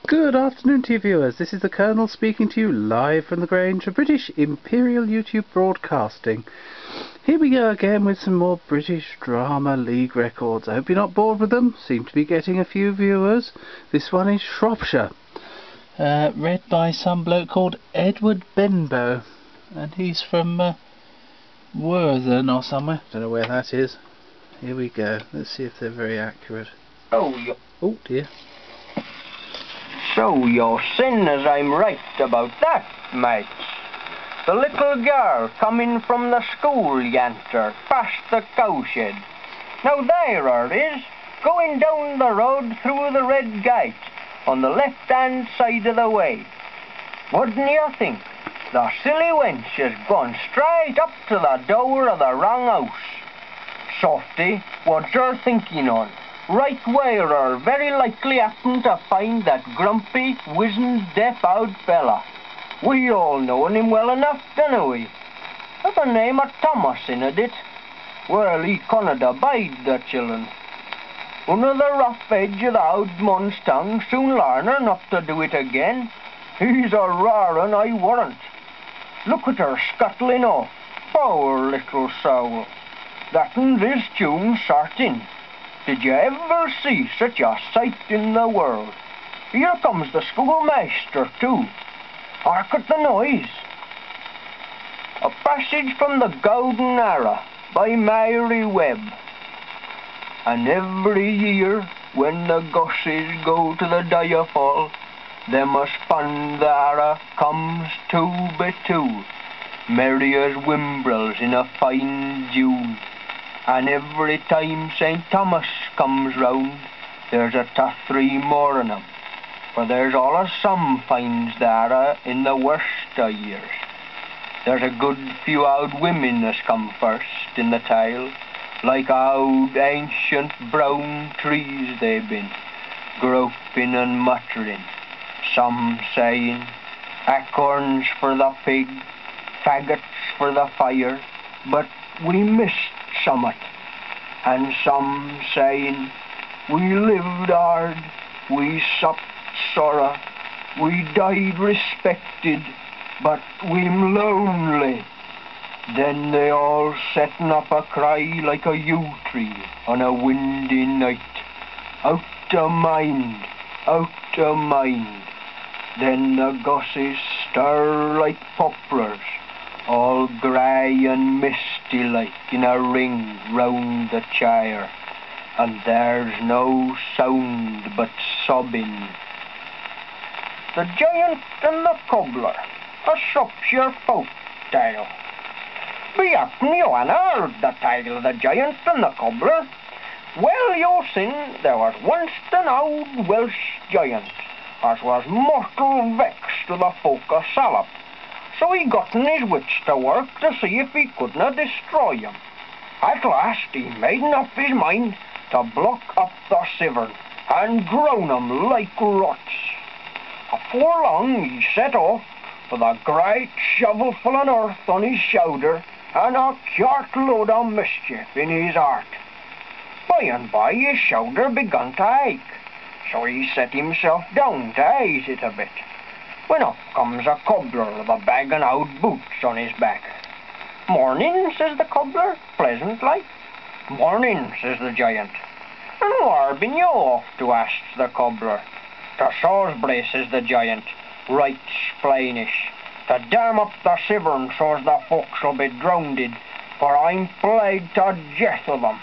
Good afternoon to you viewers, this is the Colonel speaking to you live from the Grange for British Imperial YouTube Broadcasting. Here we go again with some more British Drama League records. I hope you're not bored with them, seem to be getting a few viewers. This one is Shropshire, read by some bloke called Edward Benbow, and he's from Worthing or somewhere, don't know where that is. Here we go, let's see if they're very accurate. Oh dear. So you're sin as I'm right about that, mate. The little girl coming from the school yanter, past the cowshed. Now there her is, going down the road through the red gate, on the left-hand side of the way. Wouldn't you think? The silly wench has gone straight up to the door of the wrong house. Softy, what's her thinking on? Right where her very likely happened to find that grumpy, wizened, deaf-eyed fella. We all known him well enough, don't we? With the name of Thomas in it. Well, he couldn't abide the children. Under the rough edge of the old man's tongue soon learn her not to do it again. He's a rare un, I warrant. Look at her scuttling off, poor little soul. That'n's his tune, sartin. Did you ever see such a sight in the world? Here comes the schoolmaster, too. Hark at the noise. A passage from the Golden Era by Mary Webb. And every year, when the gosses go to the diafall, them a span there comes two by two, merry as wimbrels in a fine June. And every time St. Thomas comes round, there's a ta three more on 'em, for there's allus some finds there in the worst o' years. There's a good few old women as come first in the tale, like old ancient brown trees they've been, groping and muttering, some saying, acorns for the pig, faggots for the fire, but we missed summat, and some saying, we lived hard, we supped sorrow, we died respected, but we'm lonely. Then they all settin' up a cry like a yew tree on a windy night. Out o' mind, out o' mind. Then the gosses stir like poplars, all grey and misty like in a ring round the chair, and there's no sound but sobbing. The Giant and the Cobbler, a Shropshire folk tale. Be happen you han heard the tale of the Giant and the Cobbler. Well, you sin, there was once an old Welsh giant, as was mortal vexed to the folk of Salop. So he gotten his wits to work to see if he couldn't destroy him. At last he made up his mind to block up the Severn and drown 'em like rots. Afore long he set off with a great shovelful of earth on his shoulder and a cartload of mischief in his heart. By and by his shoulder begun to ache, so he set himself down to ease it a bit, when up comes a cobbler with a bag of old boots on his back. Morning, says the cobbler, pleasant like. Morning, says the Giant. And where been you off to, asks the cobbler. To Salisbury, says the Giant, right splainish, to dam up the Severn so's the folks'll be drownded, for I'm plagued to death of 'em.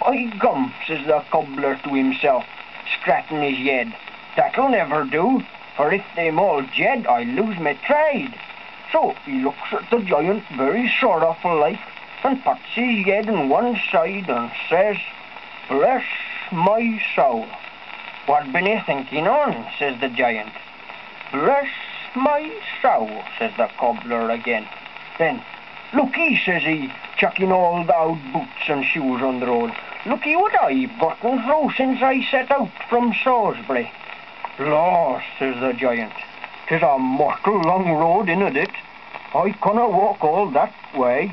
By gum, says the cobbler to himself, scratching his head, that'll never do, for if they'm all dead, I lose my trade. So he looks at the Giant very sorrowful like, and puts his head on one side and says, bless my soul. What been you thinking on, says the Giant. Bless my soul, says the cobbler again. Then, look'ee, says he, chucking all the old boots and shoes on the road, look'ee what I've gotten through since I set out from Salisbury. Law, says the Giant, 'tis a mortal long road, innit it? I canna walk all that way.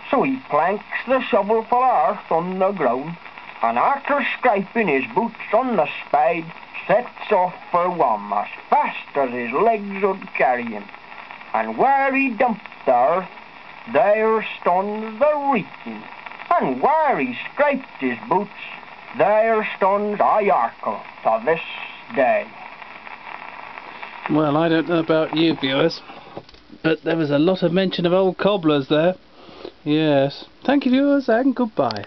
So he planks the shovelful of earth on the ground, And after scraping his boots on the spade, sets off for one as fast as his legs would carry him. And where he dumped the earth, there stands the reaping. And where he scraped his boots, there stands Ayarkle to this day. Well, I don't know about you viewers, but there was a lot of mention of old cobblers there. Yes. Thank you viewers, and goodbye.